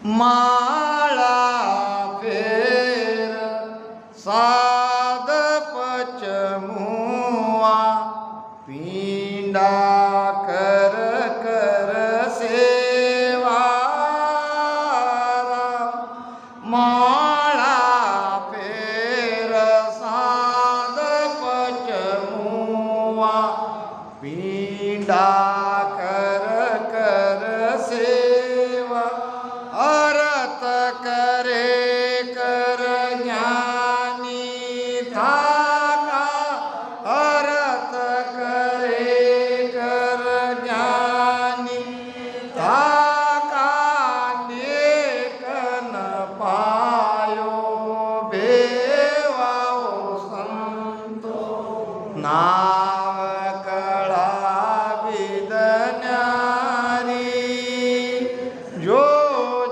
माळा फेर साध पचमुआ पिंडा कर कर सेवा माळा फेर साध पचमुआ पिंडा कर कर सेवा अरत करे कर ज्ञानी थाका अरत करे कर ज्ञानी थाका नेकन पायो भेवाओ संतो नाव कळा विदन्यारी जो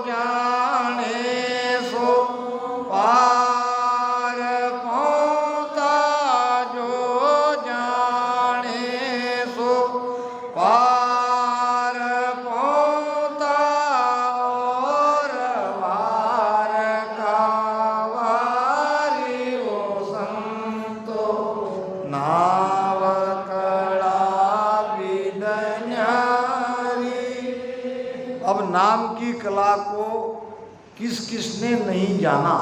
जाने सो पार पहुँचा जो जाने सो पार पहुँचा और वार का वारी वो संतो नाव कड़ा विदन्यारी। अब नाम की कला को किस किसने नहीं जाना?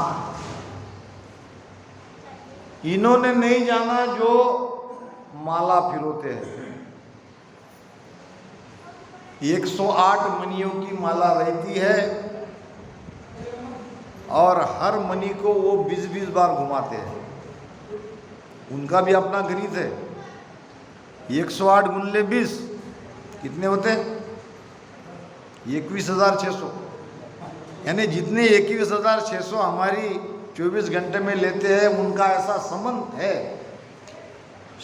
इन्होंने नहीं जाना जो माला फिरोते हैं। 108 मणियों की माला रहती है और हर मणि को वो 20-20 बार घुमाते हैं। उनका भी अपना गणित है। 108 गुणले 20 कितने होते हैं? 21,600। यानी जितने 21,600 हमारी 24 घंटे में लेते हैं उनका ऐसा संबंध है।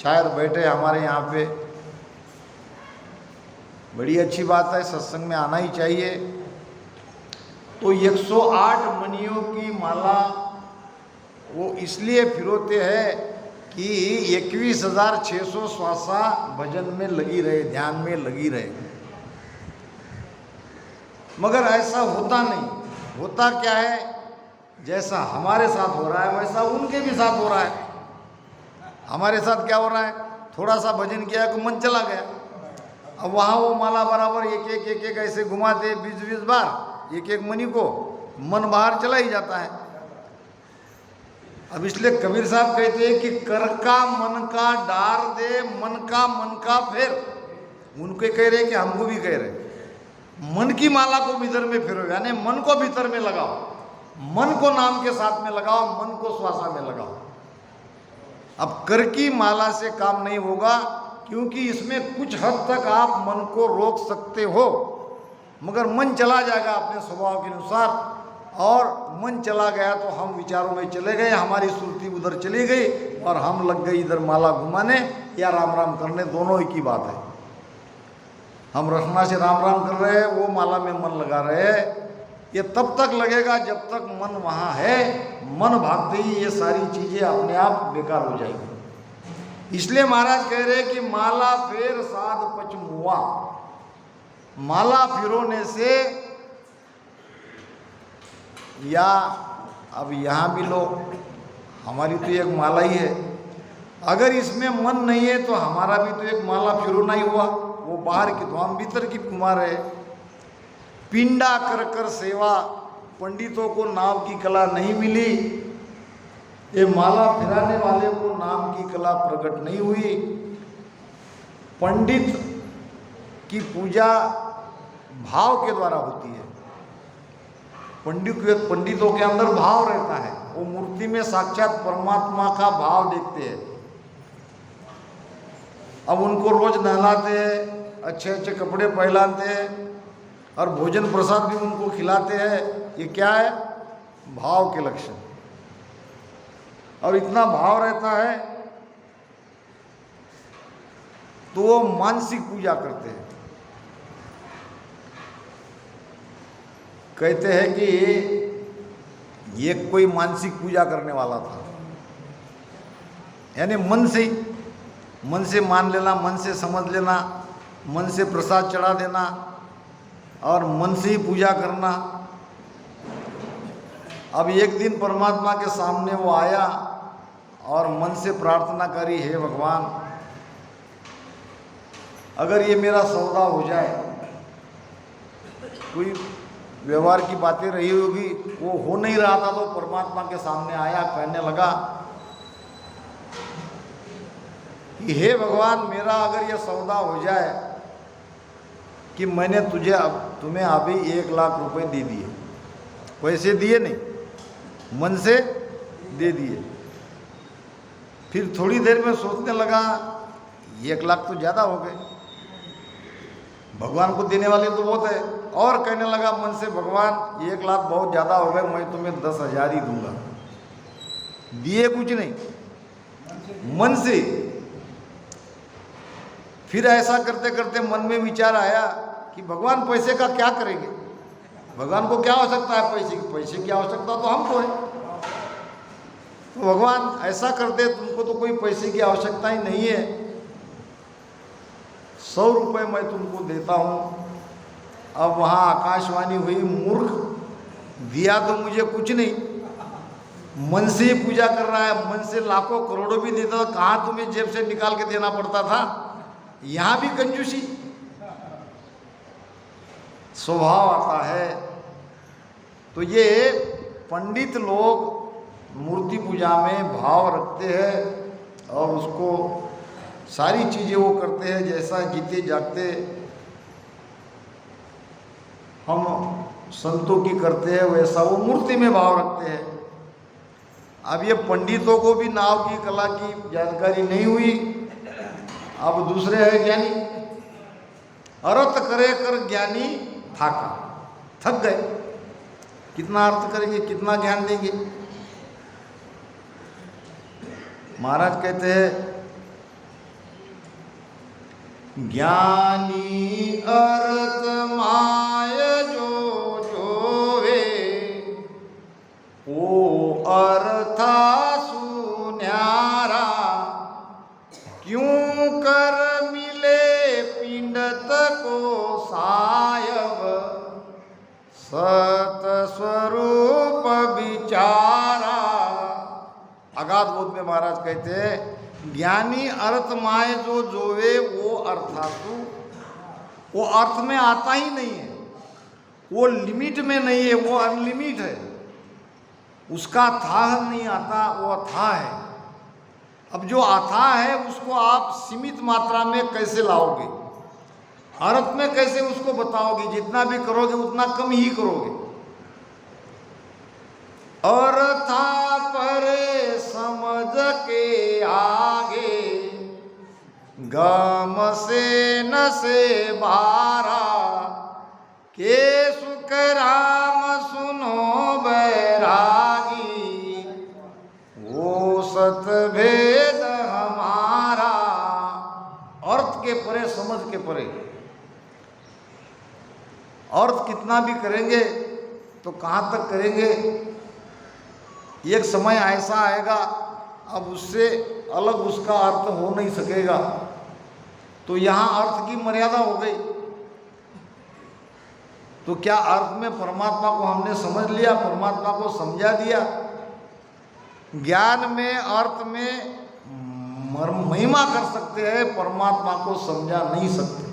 शायद बैठे हमारे यहाँ पे, बड़ी अच्छी बात है, सत्संग में आना ही चाहिए। तो 108 मणियों की माला वो इसलिए फिरोते हैं कि 21,600 श्वासा भजन में लगी रहे, ध्यान में लगी रहे। मगर ऐसा होता नहीं। होता क्या है, जैसा हमारे साथ हो रहा है वैसा उनके भी साथ हो रहा है। हमारे साथ क्या हो रहा है, थोड़ा सा भजन किया तो मन चला गया। अब वहाँ वो माला बराबर एक एक ऐसे घुमाते 20-20 बार एक एक मणि को, मन बाहर चला ही जाता है। अब इसलिए कबीर साहब कहते हैं कि कर का मन का डार दे, मन का फेर। उनके कह रहे कि हमको भी कह रहे मन की माला को भीतर में फिरो, यानी मन को भीतर में लगाओ, मन को नाम के साथ में लगाओ, मन को श्वासा में लगाओ। अब कर की माला से काम नहीं होगा, क्योंकि इसमें कुछ हद तक आप मन को रोक सकते हो, मगर मन चला जाएगा अपने स्वभाव के अनुसार। और मन चला गया तो हम विचारों में चले गए, हमारी सुरती उधर चली गई और हम लग गए इधर माला घुमाने या राम राम करने। दोनों ही की बात है। हम रखना से राम राम कर रहे हैं, वो माला में मन लगा रहे हैं। ये तब तक लगेगा जब तक मन वहाँ है। मन भागते ही ये सारी चीज़ें अपने आप बेकार हो जाएगी। इसलिए महाराज कह रहे हैं कि माला फेर साध पचमुआ। माला फिरोने से, या अब यहाँ भी लो, हमारी तो एक माला ही है, अगर इसमें मन नहीं है तो हमारा भी तो एक माला फिरोना ही हुआ। वो बाहर की तो हम भीतर की घुमा रहे। पिंडा कर कर सेवा, पंडितों को नाम की कला नहीं मिली, ये माला फिराने वाले को नाम की कला प्रकट नहीं हुई। पंडित की पूजा भाव के द्वारा होती है। पंडितों के अंदर भाव रहता है, वो मूर्ति में साक्षात परमात्मा का भाव देखते हैं। अब उनको रोज नहलाते हैं, अच्छे अच्छे कपड़े पहनाते हैं और भोजन प्रसाद भी उनको खिलाते हैं। ये क्या है, भाव के लक्षण। और इतना भाव रहता है तो वो मानसिक पूजा करते हैं। कहते हैं कि ये कोई मानसिक पूजा करने वाला था, यानी मन से मान लेना, मन से समझ लेना, मन से प्रसाद चढ़ा देना और मन से ही पूजा करना। अब एक दिन परमात्मा के सामने वो आया और मन से प्रार्थना करी, हे भगवान, अगर ये मेरा सौदा हो जाए, कोई व्यवहार की बातें रही होगी, वो हो नहीं रहा था, तो परमात्मा के सामने आया, कहने लगा कि हे भगवान, मेरा अगर ये सौदा हो जाए कि मैंने तुम्हें अभी 1 लाख रुपए दे दिए, पैसे दिए नहीं, मन से दे दिए। फिर थोड़ी देर में सोचने लगा 1 लाख तो ज़्यादा हो गए, भगवान को देने वाले तो बहुत है, और कहने लगा मन से, भगवान 1 लाख बहुत ज़्यादा हो गए, मैं तुम्हें 10,000 ही दूंगा। दिए कुछ नहीं, मन से। फिर ऐसा करते करते मन में विचार आया कि भगवान पैसे का क्या करेंगे, भगवान को क्या आवश्यकता है पैसे की, पैसे की आवश्यकता तो हमको है। तो भगवान ऐसा करते, तुमको तो कोई पैसे की आवश्यकता ही नहीं है, 100 रुपये मैं तुमको देता हूँ। अब वहाँ आकाशवाणी हुई, मूर्ख, दिया तो मुझे कुछ नहीं, मन से ही पूजा कर रहा है, मन से लाखों करोड़ों भी देता था, कहाँ तुम्हें जेब से निकाल के देना पड़ता था। यहाँ भी कंजूसी स्वभाव आता है। तो ये पंडित लोग मूर्ति पूजा में भाव रखते हैं और उसको सारी चीज़ें वो करते हैं, जैसा जीते जागते हम संतों की करते हैं वैसा वो मूर्ति में भाव रखते हैं। अब ये पंडितों को भी नाव की कला की जानकारी नहीं हुई, अब दूसरे है ज्ञानी, अर्थ करे कर ज्ञानी थाका, थक गए, कितना अर्थ करेंगे, कितना ज्ञान देंगे। महाराज कहते हैं, ज्ञानी अर्थ माय जो जोवे, ओ अर्था सुन्यारा, क्यों कर मिले पिंडत को सायब, सत स्वरूप विचारा। अगाध बोध में महाराज कहते हैं, ज्ञानी अर्थ माय जो जोवे, वो अर्थातु, वो अर्थ में आता ही नहीं है, वो लिमिट में नहीं है, वो अनलिमिट है, उसका थाह नहीं आता, वो अथाह है। अब जो अथाह है उसको आप सीमित मात्रा में कैसे लाओगे, अर्थ में कैसे उसको बताओगे, जितना भी करोगे उतना कम ही करोगे। अर्था परे समझ के आगे, गम से न से बारा, के सुख राम सुनो बैरागी, वो सत भेद हमारा। अर्थ के परे, समझ के परे, अर्थ कितना भी करेंगे तो कहाँ तक करेंगे, एक समय ऐसा आएगा अब उससे अलग उसका अर्थ हो नहीं सकेगा। तो यहाँ अर्थ की मर्यादा हो गई। तो क्या अर्थ में परमात्मा को हमने समझ लिया, परमात्मा को समझा दिया। ज्ञान में, अर्थ में महिमा कर सकते हैं, परमात्मा को समझा नहीं सकते।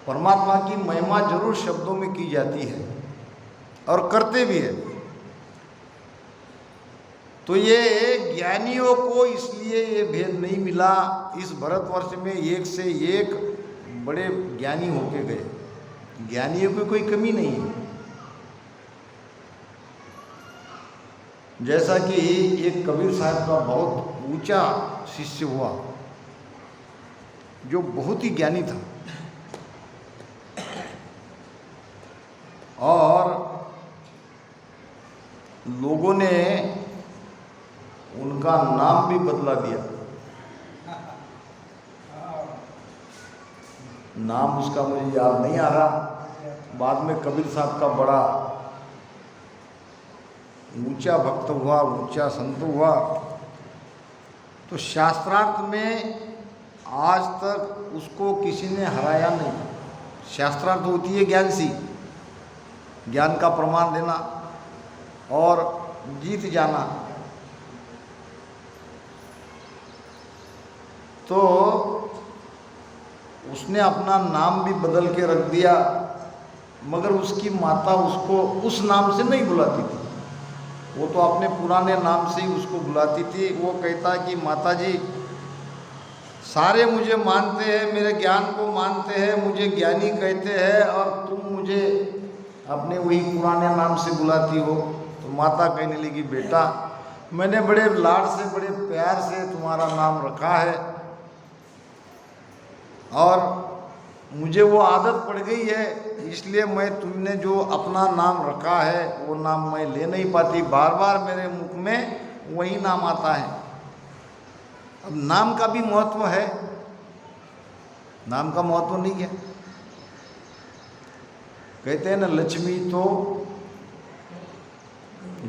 परमात्मा की महिमा जरूर शब्दों में की जाती है और करते भी है। तो ये ज्ञानियों को इसलिए ये भेद नहीं मिला, इस भारतवर्ष में एक से एक बड़े ज्ञानी होके गए, ज्ञानियों की कोई कमी नहीं है। जैसा कि एक कबीर साहब का बहुत ऊंचा शिष्य हुआ जो बहुत ही ज्ञानी था और लोगों ने उनका नाम भी बदला दिया। नाम उसका मुझे याद नहीं आ रहा। बाद में कबीर साहब का बड़ा ऊंचा भक्त हुआ, ऊंचा संत हुआ। तो शास्त्रार्थ में आज तक उसको किसी ने हराया नहीं। शास्त्रार्थ होती है ज्ञान सी, ज्ञान का प्रमाण देना। और जीत जाना। तो उसने अपना नाम भी बदल के रख दिया, मगर उसकी माता उसको उस नाम से नहीं बुलाती थी, वो तो अपने पुराने नाम से ही उसको बुलाती थी। वो कहता कि माता जी, सारे मुझे मानते हैं, मेरे ज्ञान को मानते हैं, मुझे ज्ञानी कहते हैं, और तुम मुझे अपने वही पुराने नाम से बुलाती हो। तो माता कहने लगी, बेटा मैंने बड़े लाड से, बड़े प्यार से तुम्हारा नाम रखा है, और मुझे वो आदत पड़ गई है, इसलिए मैं तुमने जो अपना नाम रखा है वो नाम मैं ले नहीं पाती, बार बार मेरे मुख में वही नाम आता है। अब नाम का भी महत्व है, नाम का महत्व नहीं है। कहते हैं ना, लक्ष्मी तो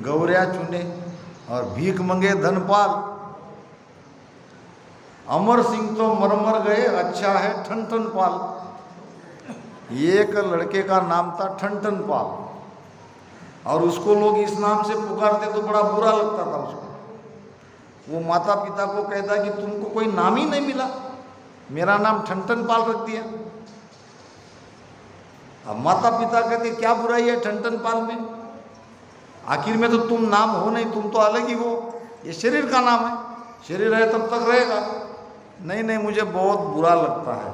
गौरिया चुने और भीख मंगे धनपाल, अमर सिंह तो मर मर गए, अच्छा है ठन ठन पाल। एक लड़के का नाम था ठन ठन पाल, और उसको लोग इस नाम से पुकारते तो बड़ा बुरा लगता था उसको। वो माता पिता को कहता कि तुमको कोई नाम ही नहीं मिला, मेरा नाम ठन ठन पाल रख दिया। अब माता पिता कहते क्या बुराई है ठन ठन पाल में, आखिर में तो तुम नाम हो नहीं, तुम तो अलग ही हो, ये शरीर का नाम है, शरीर है तब तक रहेगा। नहीं नहीं, मुझे बहुत बुरा लगता है।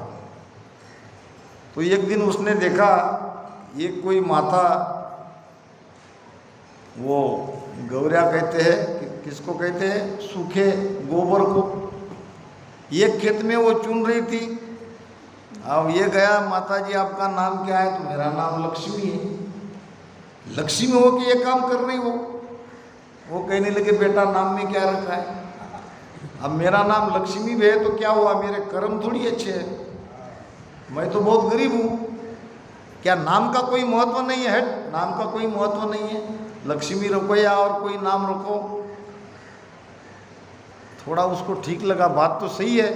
तो एक दिन उसने देखा, एक कोई माता, वो गौरिया कहते हैं, किसको कहते हैं, सूखे गोबर को, एक खेत में वो चुन रही थी। अब ये गया, माता जी आपका नाम क्या है? तो मेरा नाम लक्ष्मी है। लक्ष्मी हो कि ये काम कर रही हो? वो कहने लगे, बेटा नाम में क्या रखा है? अब मेरा नाम लक्ष्मी भी है तो क्या हुआ, मेरे कर्म थोड़ी अच्छे हैं, मैं तो बहुत गरीब हूँ। क्या नाम का कोई महत्व नहीं है? नाम का कोई महत्व नहीं है, लक्ष्मी रखो या और कोई नाम रखो। थोड़ा उसको ठीक लगा, बात तो सही है।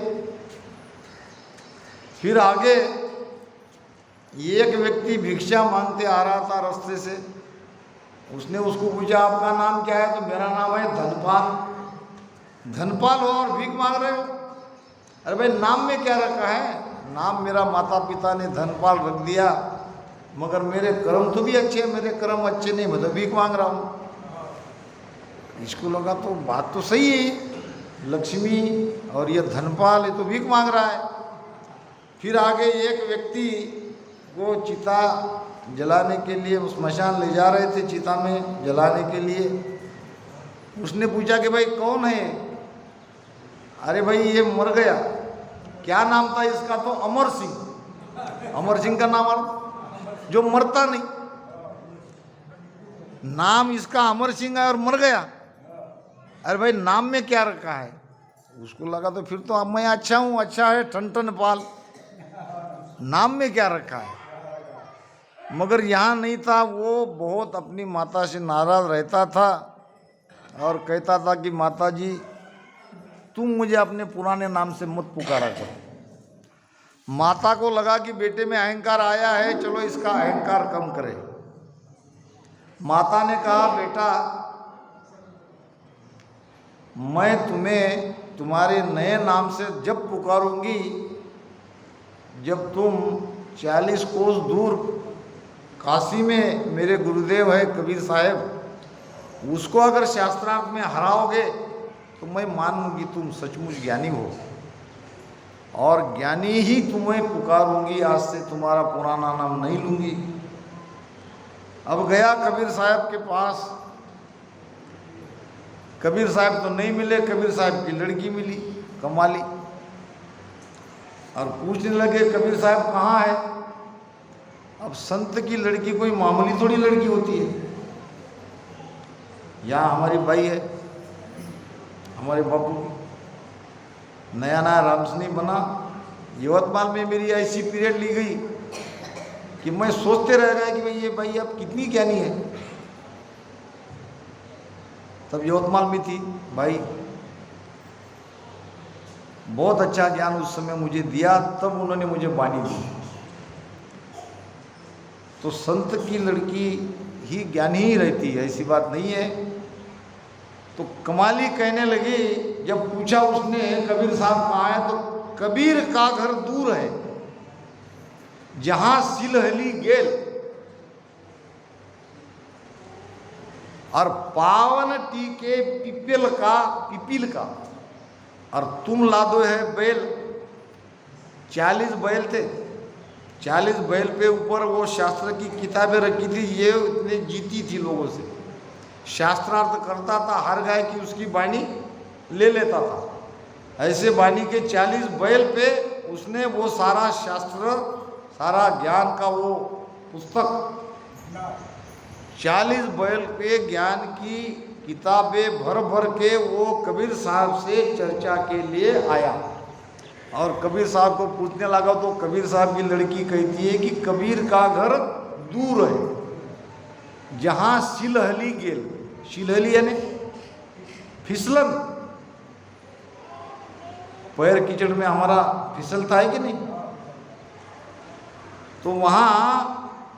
फिर आगे एक व्यक्ति भिक्षा मांगते आ रहा था रास्ते से, उसने उसको पूछा आपका नाम क्या है? तो मेरा नाम है धनपाल। धनपाल हो और भीख मांग रहे हो? अरे भाई नाम में क्या रखा है? नाम मेरा माता पिता ने धनपाल रख दिया, मगर मेरे कर्म तो भी अच्छे हैं, मेरे कर्म अच्छे नहीं, मैं तो भीख मांग रहा हूँ। इसको लगा तो बात तो सही है, लक्ष्मी और ये धनपाल, ये तो भीख मांग रहा है। फिर आगे एक व्यक्ति को चिता जलाने के लिए स्मशान ले जा रहे थे, चिता में जलाने के लिए। उसने पूछा कि भाई कौन है? अरे भाई ये मर गया। क्या नाम था इसका? तो अमर सिंह। अमर सिंह का नाम जो मरता नहीं, नाम इसका अमर सिंह है और मर गया। अरे भाई नाम में क्या रखा है? उसको लगा तो फिर तो अब मैं अच्छा हूँ, अच्छा है ठन ठन पाल, नाम में क्या रखा है? मगर यहाँ नहीं था, वो बहुत अपनी माता से नाराज रहता था और कहता था कि माता जी तुम मुझे अपने पुराने नाम से मत पुकारा करो। माता को लगा कि बेटे में अहंकार आया है, चलो इसका अहंकार कम करे। माता ने कहा, बेटा मैं तुम्हें तुम्हारे नए नाम से जब पुकारूंगी, जब तुम 40 कोस दूर काशी में मेरे गुरुदेव है कबीर साहब, उसको अगर शास्त्रार्थ में हराओगे तो मैं मान लूँगी तुम सचमुच ज्ञानी हो, और ज्ञानी ही तुम्हें पुकारूंगी, आज से तुम्हारा पुराना नाम नहीं लूँगी। अब गया कबीर साहब के पास, कबीर साहब तो नहीं मिले, कबीर साहब की लड़की मिली कमाली, और पूछने लगे कबीर साहब कहाँ है? अब संत की लड़की कोई मामूली थोड़ी लड़की होती है। यहाँ हमारी बाई है, हमारे बापू की, नया नया रामसनी बना, यवतमाल में मेरी ऐसी पीरियड ली गई कि मैं सोचते रह गया कि भाई ये भाई अब कितनी ज्ञानी है। तब यवतमाल में थी भाई, बहुत अच्छा ज्ञान उस समय मुझे दिया, तब उन्होंने मुझे बानी दी। तो संत की लड़की ही ज्ञानी ही रहती है, ऐसी बात नहीं है। तो कमाली कहने लगी, जब पूछा उसने कबीर साहब कहाँ है, तो कबीर का घर दूर है, जहां सिलहली गेल और पावन टीके पिपील का और तुम लादो है बैल। 40 बैल थे, 40 बैल पे ऊपर वो शास्त्र की किताबें रखी थी, ये इतने जीती थी लोगों से, शास्त्रार्थ करता था, हर गाय की उसकी बानी ले लेता था। ऐसे बानी के 40 बैल पे उसने वो सारा शास्त्र, सारा ज्ञान का वो पुस्तक, 40 बैल पे ज्ञान की किताबें भर भर के वो कबीर साहब से चर्चा के लिए आया। और कबीर साहब को पूछने लगा तो कबीर साहब की लड़की कहती है कि कबीर का घर दूर है, जहाँ सिलहली गेल, सिलहली यानी फिसलन, पैर कीचड़ में हमारा फिसलता है कि नहीं, तो वहाँ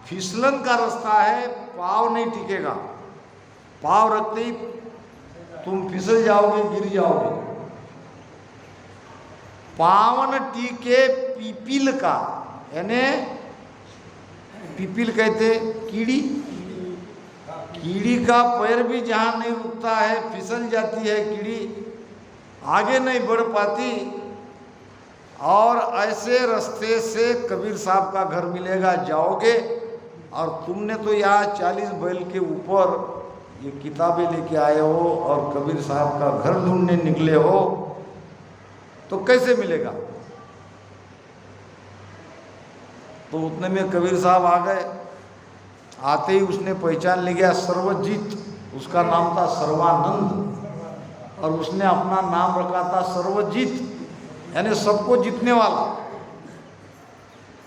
फिसलन का रास्ता है, पाँव नहीं टिकेगा, पाँव रखते ही तुम फिसल जाओगे, गिर जाओगे। पावन टीके पीपील का, यानी पीपील कहते कीड़ी, कीड़ी का पैर भी जहाँ नहीं रुकता है, फिसल जाती है कीड़ी, आगे नहीं बढ़ पाती। और ऐसे रास्ते से कबीर साहब का घर मिलेगा, जाओगे। और तुमने तो यहाँ 40 बैल के ऊपर ये किताबें लेके आए हो और कबीर साहब का घर ढूंढने निकले हो, तो कैसे मिलेगा। तो उतने में कबीर साहब आ गए। आते ही उसने पहचान लिया सर्वजीत, उसका नाम था सर्वानंद, और उसने अपना नाम रखा था सर्वजीत, यानी सबको जीतने वाला।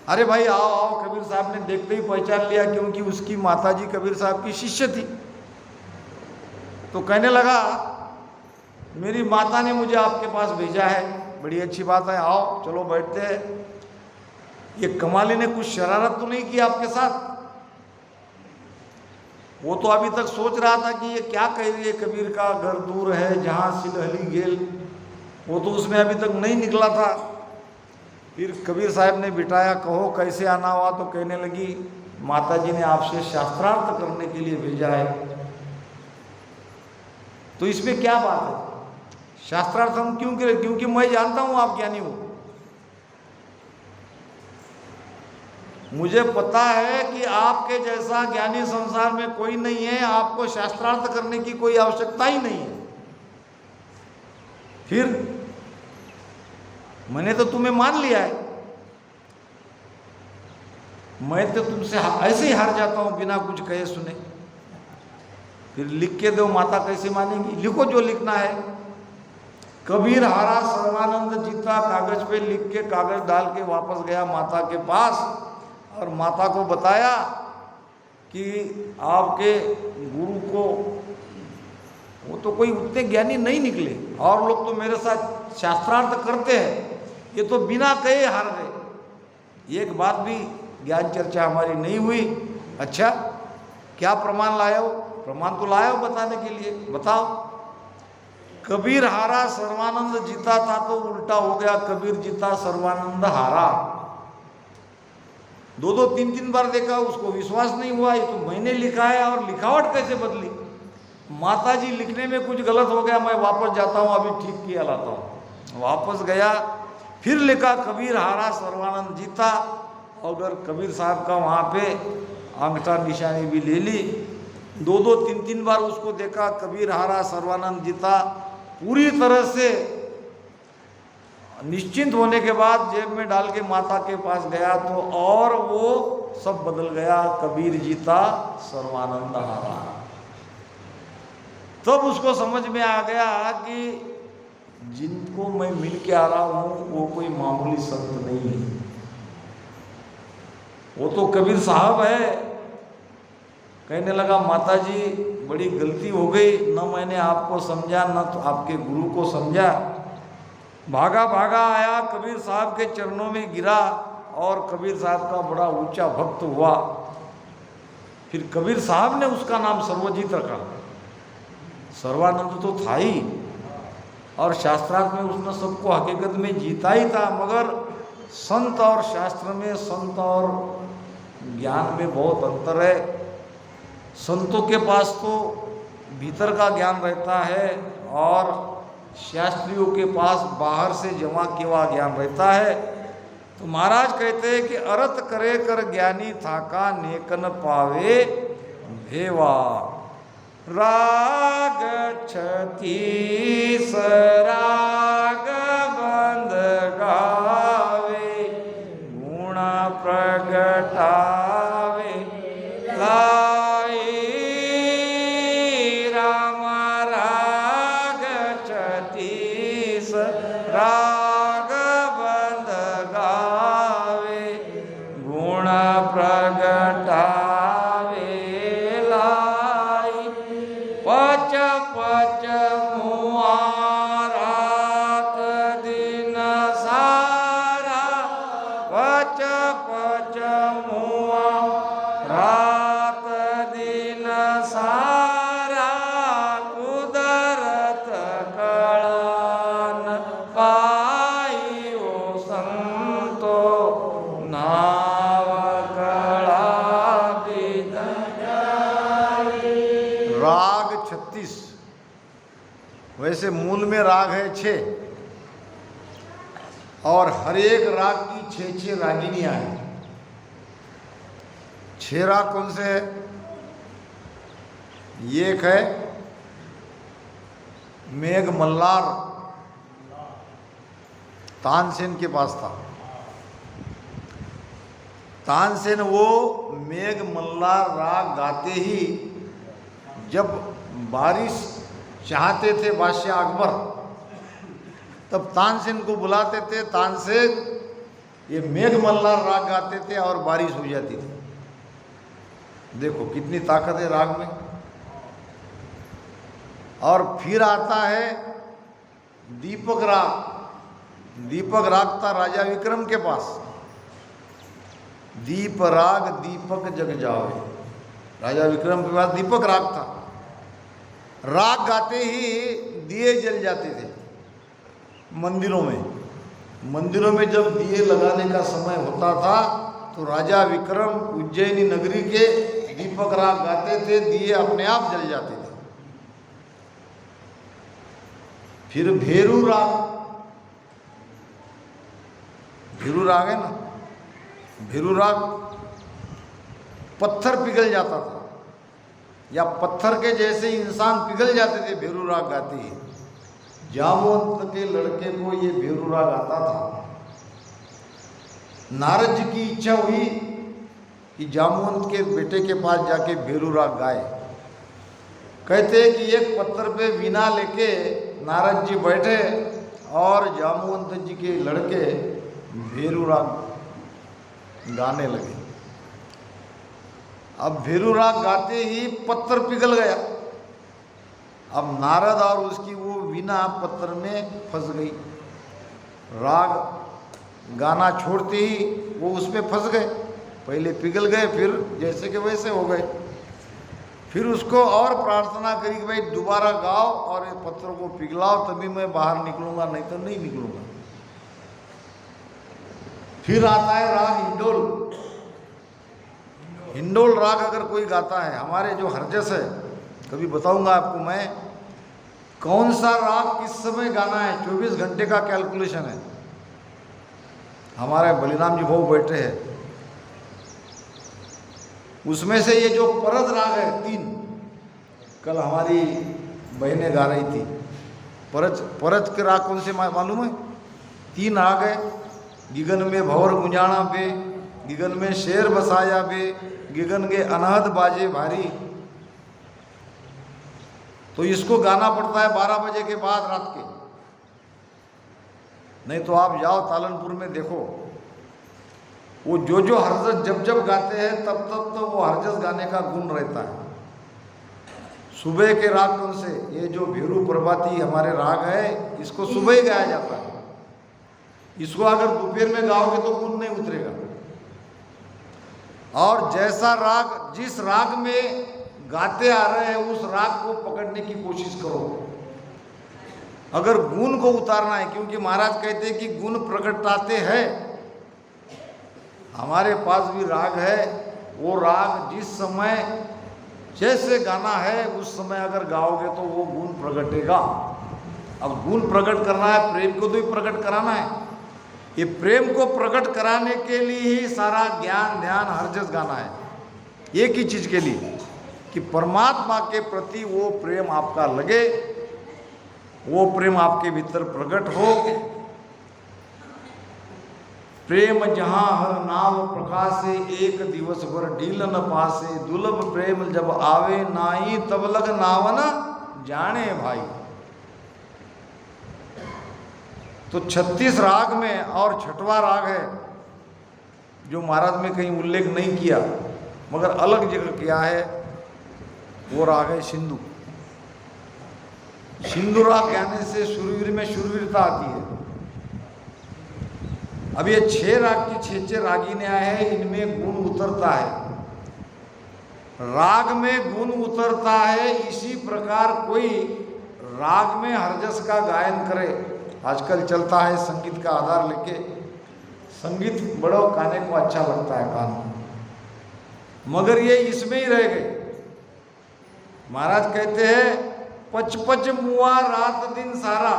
अरे भाई आओ आओ, कबीर साहब ने देखते ही पहचान लिया, क्योंकि उसकी माताजी कबीर साहब की शिष्य थी। तो कहने लगा मेरी माता ने मुझे आपके पास भेजा है, बड़ी अच्छी बात है, आओ चलो बैठते हैं। ये कमाली ने कुछ शरारत तो नहीं की आपके साथ? वो तो अभी तक सोच रहा था कि ये क्या कह रही है, कबीर का घर दूर है, जहाँ सिलहली गेल, वो तो उसमें अभी तक नहीं निकला था। फिर कबीर साहब ने बिठाया, कहो कैसे आना हुआ, तो कहने लगी माताजी ने आपसे शास्त्रार्थ करने के लिए भेजा है। तो इसमें क्या बात है, शास्त्रार्थ हम क्यों करें? क्योंकि मैं जानता हूं आप ज्ञानी हो, मुझे पता है कि आपके जैसा ज्ञानी संसार में कोई नहीं है, आपको शास्त्रार्थ करने की कोई आवश्यकता ही नहीं है। फिर मैंने तो तुम्हें मान लिया है, मैं तो तुमसे ऐसे ही हार जाता हूं बिना कुछ कहे सुने। फिर लिख के दो, माता कैसे मानेंगी? लिखो जो लिखना है। कबीर हारा सर्वानंद जीता, कागज पे लिख के कागज डाल के वापस गया माता के पास, और माता को बताया कि आपके गुरु को, वो तो कोई उतने ज्ञानी नहीं निकले, और लोग तो मेरे साथ शास्त्रार्थ करते हैं, ये तो बिना कहे हार गए, एक बात भी ज्ञान चर्चा हमारी नहीं हुई। अच्छा क्या प्रमाण लाए हो? प्रमाण तो लाए हो बताने के लिए, बताओ। कबीर हारा सर्वानंद जीता था, तो उल्टा हो गया, कबीर जीता सर्वानंद हारा। 2-2 3-3 बार देखा, उसको विश्वास नहीं हुआ, ये तो मैंने लिखा है, और लिखावट कैसे बदली? माताजी लिखने में कुछ गलत हो गया, मैं वापस जाता हूँ, अभी ठीक किया लाता हूँ। वापस गया, फिर लिखा कबीर हारा सर्वानंद जीता, और अगर कबीर साहब का वहाँ पे अंगूठा निशानी भी ले ली। 2-2 3-3 बार उसको देखा, कबीर हारा सर्वानंद जीता। पूरी तरह से निश्चिंत होने के बाद जेब में डाल के माता के पास गया, तो और वो सब बदल गया, कबीर जीता सर्वानंद हारा। तब उसको समझ में आ गया कि जिनको मैं मिल के आ रहा हूँ वो कोई मामूली संत नहीं है, वो तो कबीर साहब है। कहने लगा माताजी बड़ी गलती हो गई, न मैंने आपको समझा, न तो आपके गुरु को समझा। भागा भागा आया, कबीर साहब के चरणों में गिरा, और कबीर साहब का बड़ा ऊंचा भक्त हुआ। फिर कबीर साहब ने उसका नाम सर्वजीत रखा। सर्वानंद तो था ही, और शास्त्रार्थ में उसने सबको हकीकत में जीता ही था, मगर संत और शास्त्र में, संत और ज्ञान में बहुत अंतर है। संतों के पास तो भीतर का ज्ञान रहता है और शास्त्रियों के पास बाहर से जमा किया हुआ ज्ञान रहता है। तो महाराज कहते हैं कि अरत करे कर ज्ञानी थाका नेकन पावे भेवा, राग छतीस राग बंद गावे, गुण प्रगटावे लाई, राम राग छतीस राग बंद गावे, गुण प्रगटावे लाई, पच पच मुआ रात दिन सारा, पच पच मुआ रात दिन सारा, कुदरत कळन पाई ओ संतो, नाव कळा विद राग 36। वैसे मूल में राग है 6, और हर एक राग की 6 रागिनियां हैं। 6 राग कौन से है? ये एक है मेघ मल्लार, तानसेन के पास था। तानसेन वो मेघ मल्लार राग गाते ही, जब बारिश चाहते थे बादशाह अकबर, तब तानसेन को बुलाते थे। तानसेन ये मेघ मल्लार राग गाते थे और बारिश हो जाती थी। देखो कितनी ताकत है राग में। और फिर आता है दीपक राग। दीपक राग था राजा विक्रम के पास। दीप राग दीपक जग जावे, राजा विक्रम के पास दीपक राग था। राग गाते ही दिए जल जाते थे मंदिरों में। मंदिरों में जब दिए लगाने का समय होता था तो राजा विक्रम उज्जैनी नगरी के दीपक राग गाते थे, दिए अपने आप जल जाते थे। फिर भेरू राग, भेरू राग है ना, भेरू राग पत्थर पिघल जाता था, या पत्थर के जैसे इंसान पिघल जाते थे भेरू राग गाते ही। जामवंत के लड़के को ये भेरू राग आता था। नारद जी की इच्छा हुई कि जामवंत के बेटे के पास जाके भेरू राग गाए। कहते हैं कि एक पत्थर पे वीणा लेके नारद जी बैठे और जामवंत जी के लड़के भेरू राग गाने लगे। अब भेरू राग गाते ही पत्थर पिघल गया। अब नारद और उसकी वो वीणा पत्थर में फंस गई। राग गाना छोड़ते ही वो उसमें फंस गए। पहले पिघल गए, फिर जैसे के वैसे हो गए। फिर उसको और प्रार्थना करी कि भाई दोबारा गाओ और ये पत्थर को पिघलाओ, तभी मैं बाहर निकलूंगा, नहीं तो नहीं निकलूंगा। फिर आता है राग हिंडोल। हिंडोल राग अगर कोई गाता है, हमारे जो हरजस है, कभी बताऊंगा आपको मैं कौन सा राग किस समय गाना है। 24 घंटे का कैलकुलेशन है। हमारे बलिराम जी भाऊ बैठे हैं, उसमें से ये जो परज राग है 3, कल हमारी बहनें गा रही थी। परज के राग कौन से मालूम है? 3 राग है। गिगन में भंवर गुंजाना पे, गिगन में शेर बसाया बे, गिगन के अनहद बाजे भारी। तो इसको गाना पड़ता है 12 बजे के बाद रात के। नहीं तो आप जाओ तालनपुर में देखो, वो जो हरजस जब गाते हैं तब तो वो हरजस गाने का गुण रहता है। सुबह के राग कौन से? ये जो भेरू प्रभाती हमारे राग है, इसको सुबह ही गाया जाता है। इसको अगर दोपहर में गाओगे तो गुण नहीं उतरेगा। और जैसा राग, जिस राग में गाते आ रहे हैं उस राग को पकड़ने की कोशिश करो। अगर गुण को उतारना है, क्योंकि महाराज कहते हैं कि गुण प्रगटाते हैं, हमारे पास भी राग है, वो राग जिस समय जैसे गाना है उस समय अगर गाओगे तो वो गुण प्रगटेगा। अब गुण प्रकट करना है, प्रेम को तो ही प्रकट कराना है। ये प्रेम को प्रकट कराने के लिए ही सारा ज्ञान ध्यान हरजस गाना है, एक ही चीज के लिए कि परमात्मा के प्रति वो प्रेम आपका लगे, वो प्रेम आपके भीतर प्रकट हो। प्रेम जहाँ हर नाव प्रकाशे, एक दिवस भर ढील न पासे, दुर्लभ प्रेम जब आवे नाई, तब लग नावन जाने भाई। तो 36 राग में और छठवां राग है जो महाराज में कहीं उल्लेख नहीं किया मगर अलग जगह किया है, वो राग है सिंधु। सिंधु राग गाने से शूरवीर में शूरवीरता आती है। अब ये 6 राग की 6 रागिनी हैं, इनमें गुण उतरता है, राग में गुण उतरता है। इसी प्रकार कोई राग में हरजस का गायन करे, आजकल चलता है संगीत का आधार लेके, संगीत बड़ा गाने को अच्छा लगता है कान में, मगर ये इसमें ही रह गए। महाराज कहते हैं पच पच मुआ रात दिन सारा।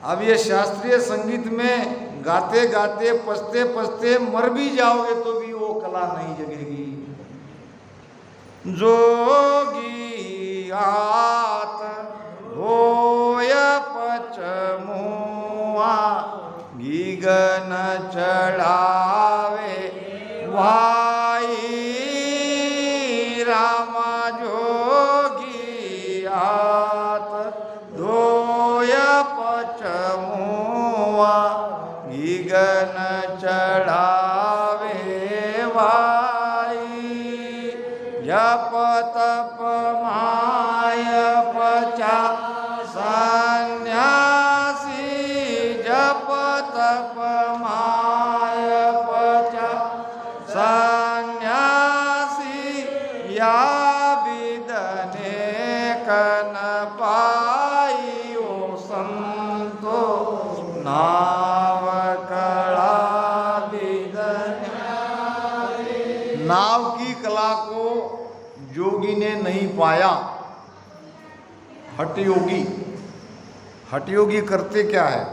अब ये शास्त्रीय संगीत में गाते गाते पछते पछते मर भी जाओगे तो भी वो कला नहीं जगेगी। जोगी आत धोय पच मुआ, गीगन चढ़ावे भाई रामा। जोगी आत धोय पच मुआ, गीगन चढ़ावे भाई। जप तप माय पचा सन्यासी, जप तप माय पचा सन्यासी, या विदने कन पाइयो संतो नाव कला विदने। नाव की कला को जोगी ने नहीं पाया, हठयोगी। हठयोगी करते क्या है?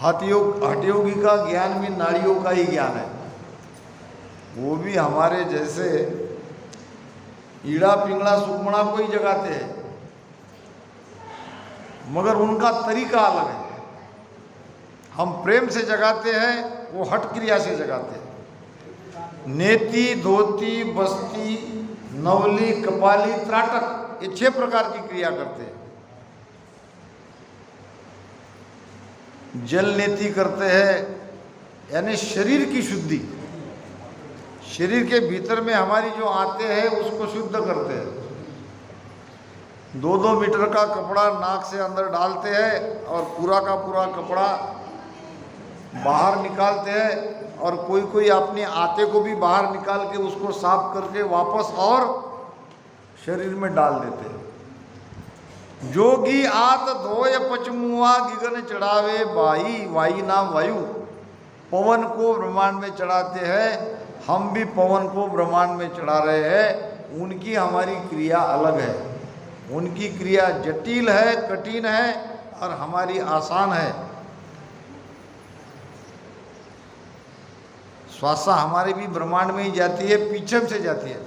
हठयोगी का ज्ञान भी नाड़ियों का ही ज्ञान है। वो भी हमारे जैसे ईड़ा पिंगड़ा सुकमड़ा को ही जगाते हैं, मगर उनका तरीका अलग है। हम प्रेम से जगाते हैं, वो हठ क्रिया से जगाते हैं। नेति, धोती, बस्ती, नवली, कपाली, त्राटक, ये 6 प्रकार की क्रिया करते हैं। जल नेति करते हैं, यानी शरीर की शुद्धि, शरीर के भीतर में हमारी जो आते हैं उसको शुद्ध करते हैं। 2-2 मीटर का कपड़ा नाक से अंदर डालते हैं और पूरा का पूरा कपड़ा बाहर निकालते हैं, और कोई कोई अपने आते को भी बाहर निकाल के उसको साफ करके वापस और शरीर में डाल देते हैं। जोगी आत धोय पचमुआ, गिगन चढ़ावे बाई। वाई नाम वायु, पवन को ब्रह्मांड में चढ़ाते हैं। हम भी पवन को ब्रह्मांड में चढ़ा रहे हैं। उनकी हमारी क्रिया अलग है, उनकी क्रिया जटिल है, कठिन है, और हमारी आसान है। श्वासा हमारी भी ब्रह्मांड में ही जाती है, पीछम से जाती है।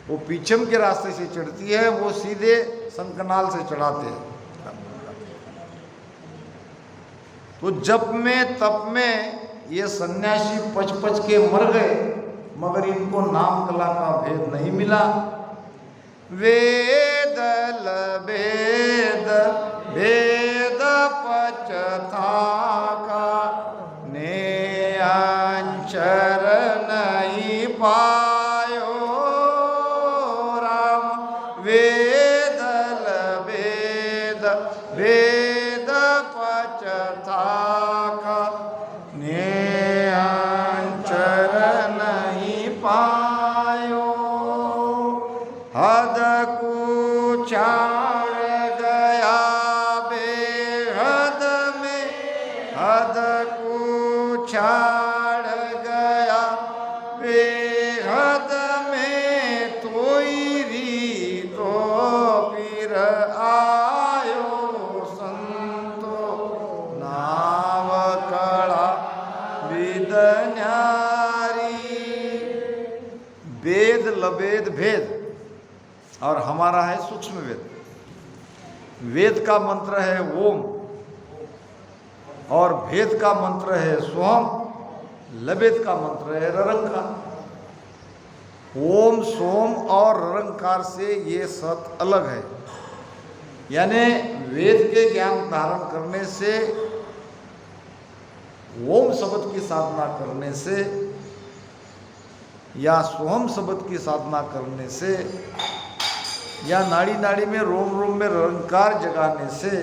वो पीछम के रास्ते से चढ़ती है, वो सीधे संकनाल से चढ़ाते हैं। तो जप में तप में ये सन्यासी पच पच के मर गए, मगर इनको नाम कला का भेद नहीं मिला। वेद वेद वेद पचता का ने अंचर नहीं पायो राम। वेद वेद वेद पचता का ने बेहद में तोई री तो फिर आयो संतो नाव कड़ा विद न्यारी। वेद लवेद भेद और हमारा है सूक्ष्म वेद। वेद का मंत्र है ओम और भेद का मंत्र है सोहम, लवेद का मंत्र है ररंकार। ओम सोम और ररंकार से ये सत अलग है। यानी वेद के ज्ञान धारण करने से, ओम शब्द की साधना करने से या सोहम शब्द की साधना करने से या नाड़ी नाड़ी में रोम रोम में रंकार जगाने से,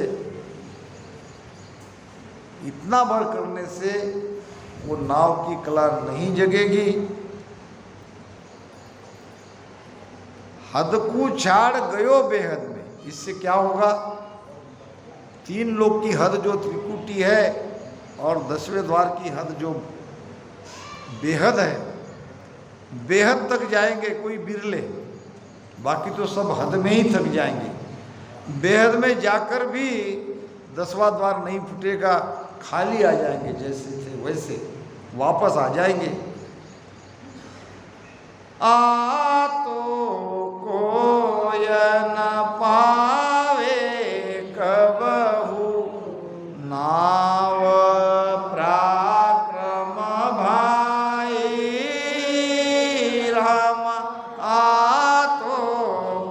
इतना भर करने से वो नाव की कला नहीं जगेगी। हद को छाड़ गयो बेहद में, इससे क्या होगा? तीन लोक की हद जो त्रिकुटी है और 10वें द्वार की हद जो बेहद है, बेहद तक जाएंगे कोई बिरले, बाकी तो सब हद में ही थक जाएंगे। बेहद में जाकर भी 10वां द्वार नहीं फूटेगा, खाली आ जाएंगे, जैसे थे वैसे वापस आ जाएंगे। आ तो कोय न पावे कबहू नाव पराक्रम भाई राम। आ तो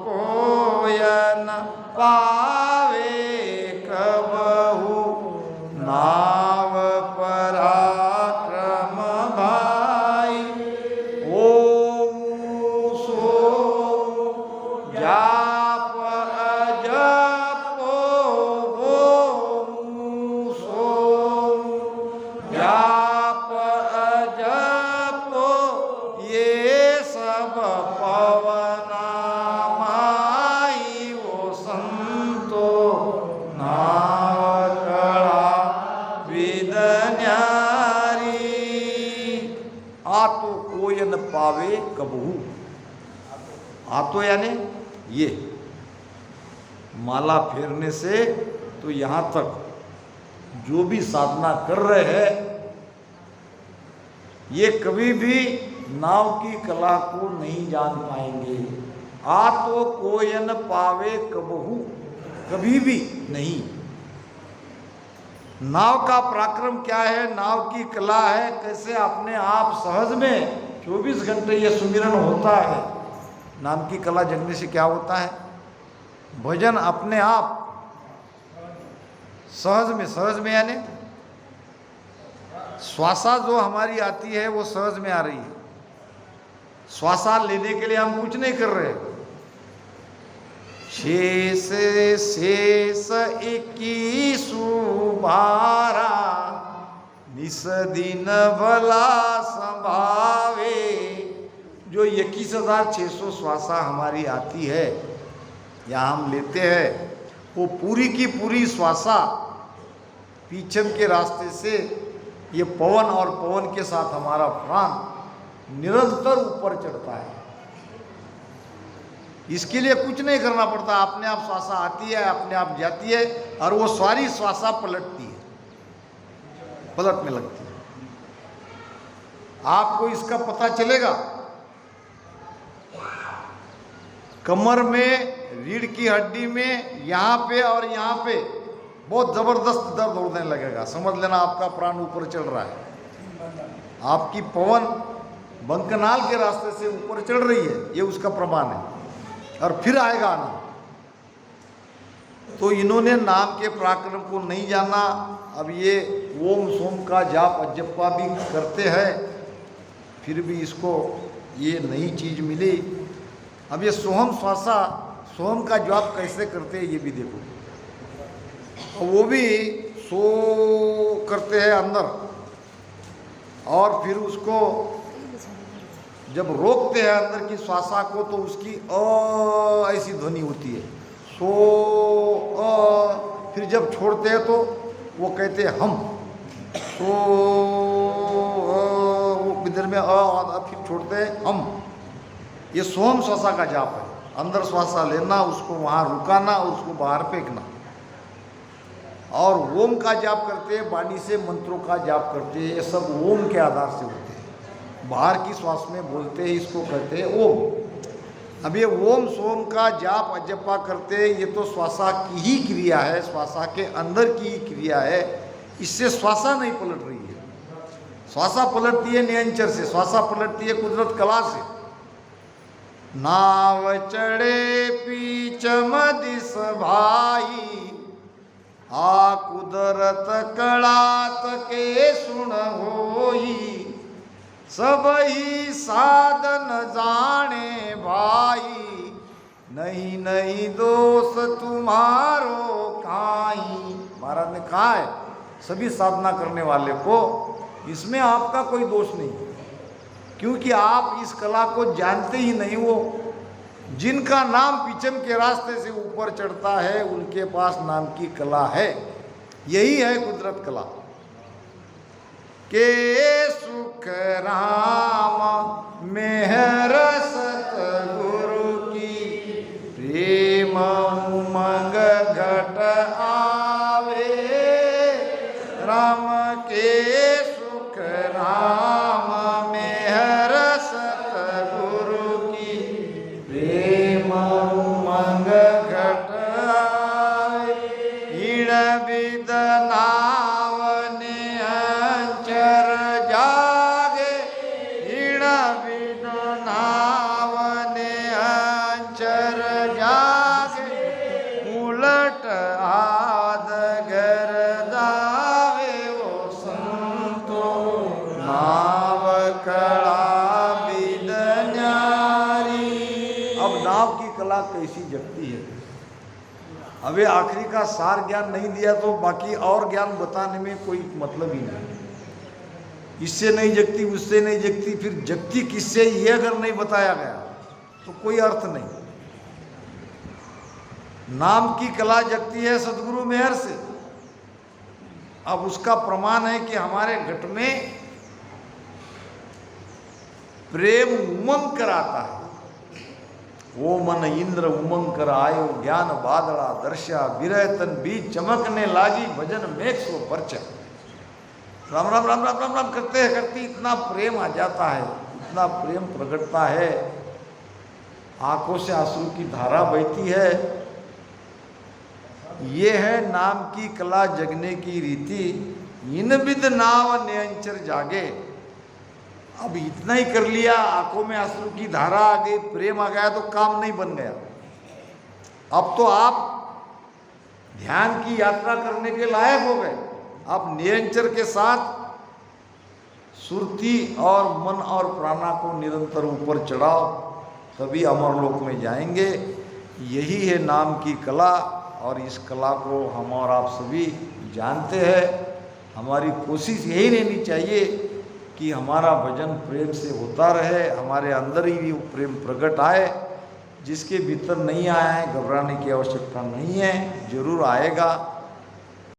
कोय न पावे कबहू नाव पराक्रम भाई। ओम सो जाप अजपो, ओम सो जाप अजपो, ये सब पवना माई वो संतो नाव कड़ा विद न्यारी। आ तो कोय न पावे कबहू। आ तो यानी ये माला फेरने से तो यहाँ तक जो भी साधना कर रहे हैं, ये कभी भी नाव की कला को नहीं जान पाएंगे। आ तो कोय न पावे कबहू, कभी भी नहीं। नाव का पराक्रम क्या है, नाव की कला है, कैसे अपने आप सहज में 24 घंटे ये सुमिरन होता है। नाम की कला जगने से क्या होता है? भजन अपने आप सहज में यानी श्वासा जो हमारी आती है वो सहज में आ रही है। श्वासा लेने के लिए हम कुछ नहीं कर रहे। शेष शेष 21 बारा निस दिन भला संभावे। जो 21,600 श्वासा हमारी आती है या हम लेते हैं, वो पूरी की पूरी श्वासा पीछम के रास्ते से ये पवन और पवन के साथ हमारा प्राण निरंतर ऊपर चढ़ता है। इसके लिए कुछ नहीं करना पड़ता, अपने आप श्वासा आती है, अपने आप जाती है और वो सारी श्वासा पलटती है, पलटने लगती है। आपको इसका पता चलेगा, कमर में, रीढ़ की हड्डी में, यहाँ पे और यहाँ पे बहुत ज़बरदस्त दर्द होने लगेगा। समझ लेना आपका प्राण ऊपर चल रहा है, आपकी पवन बंकनाल के रास्ते से ऊपर चढ़ रही है, ये उसका प्रमाण है। और फिर आएगा आना। तो इन्होंने नाम के पराक्रम को नहीं जाना। अब ये ओम सोम का जाप अजप्पा भी करते हैं, फिर भी इसको ये नई चीज़ मिली। अब ये सोहम श्वासा, सोहम का जाप कैसे करते हैं ये भी देखो। और वो भी सो करते हैं अंदर, और फिर उसको जब रोकते हैं अंदर की श्वासा को तो उसकी ऐसी ध्वनि होती है, सो फिर जब छोड़ते हैं तो वो कहते हैं हम, सो वो देर में फिर छोड़ते हैं हम। ये सोम श्वासा का जाप है। अंदर श्वासा लेना, उसको वहाँ रुकाना और उसको बाहर फेंकना। और ओम का जाप करते हैं, वाणी से मंत्रों का जाप करते हैं, ये सब ओम के आधार से होते हैं। बाहर की श्वास में बोलते हैं, इसको कहते हैं ओम। अब ये ओम सोम का जाप अजपा करते हैं, ये तो श्वासा की ही क्रिया है, श्वासा के अंदर की ही क्रिया है। इससे श्वासा नहीं पलट रही है। श्वासा पलटती है नियंचर से, श्वासा पलटती है कुदरत कला से। नाव चढ़े पीछ मदिस भाई, आ कुदरत कड़ात के सुन होई, सब ही साधन जाने भाई, नहीं नहीं दोष तुम्हारो काई। महाराज ने कहा है सभी साधना करने वाले को, इसमें आपका कोई दोष नहीं, क्योंकि आप इस कला को जानते ही नहीं। वो जिनका नाम पीछम के रास्ते से ऊपर चढ़ता है, उनके पास नाम की कला है। यही है कुदरत कला। के सुख राम मेहर सतगुरु की, प्रेम उमंग घट आवे, राम के सुख राम मेहर सतगुरु की, प्रेम उमंग घट आवे, ईण विद नाव नियंचर जागे, ईण विद नाव नियंचर जागे, उलट आद गरदावे वो संतो, नाव कला विद न्यारी। अब नाव की कला कैसी जगती है। अबे आखिरी का सार ज्ञान नहीं दिया तो बाकी और ज्ञान बताने में कोई मतलब ही नहीं। इससे नहीं जगती, उससे नहीं जगती, फिर जगती किससे ये अगर नहीं बताया गया तो कोई अर्थ नहीं। नाम की कला जगती है सदगुरु मेहर से। अब उसका प्रमाण है कि हमारे घट में प्रेम उमंग कराता है। वो मन इंद्र उमंग कर आयो, ज्ञान बादला दर्शा, विरह तन बीच चमकने लागी, भजन मेघ सो परचा। राम राम राम राम राम राम करते करते इतना प्रेम आ जाता है, इतना प्रेम प्रकटता है, आंखों से आंसू की धारा बहती है। ये है नाम की कला जगने की रीति। इन विद नाव नियंचर जागे। अब इतना ही कर लिया, आंखों में आंसू की धारा आ गई, प्रेम आ गया तो काम नहीं बन गया। अब तो आप ध्यान की यात्रा करने के लायक हो गए। आप नियंचर के साथ सुरती और मन और प्राणा को निरंतर ऊपर चढ़ाओ, तभी अमरलोक में जाएंगे। यही है नाम की कला, और इस कला को हम और आप सभी जानते हैं। हमारी कोशिश यही रहनी चाहिए कि हमारा भजन प्रेम से होता रहे, हमारे अंदर ही वो प्रेम प्रकट आए। जिसके भीतर नहीं आया है, घबराने की आवश्यकता नहीं है, जरूर आएगा।